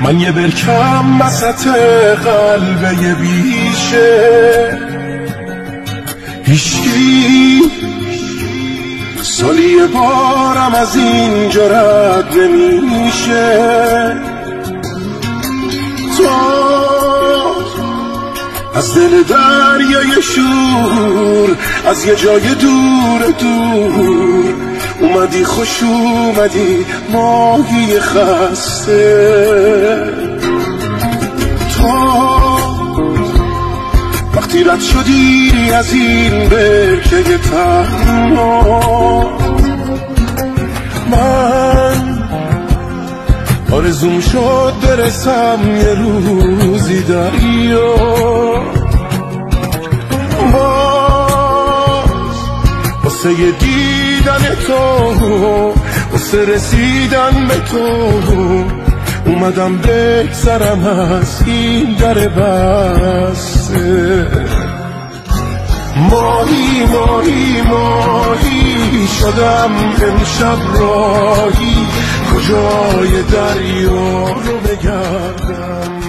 من یه برکم وسط قلبه بیشه، هیچکی سالی یه بارم از اینجا رد نمیشه. تو از دل دریای شور، از یه جای دور دور اومدی، خوش اومدی ماهی خسته. تو وقتی رد شدی از این برکه تنها، من آرزوم شد برسم یه روزی دریا، باز واسه دیدن تو، واسه رسیدن به تو اومدم بگذرم از این در بسته. ماهی ماهی ماهی شدم امشب راهی، کجای دریا رو بگردم.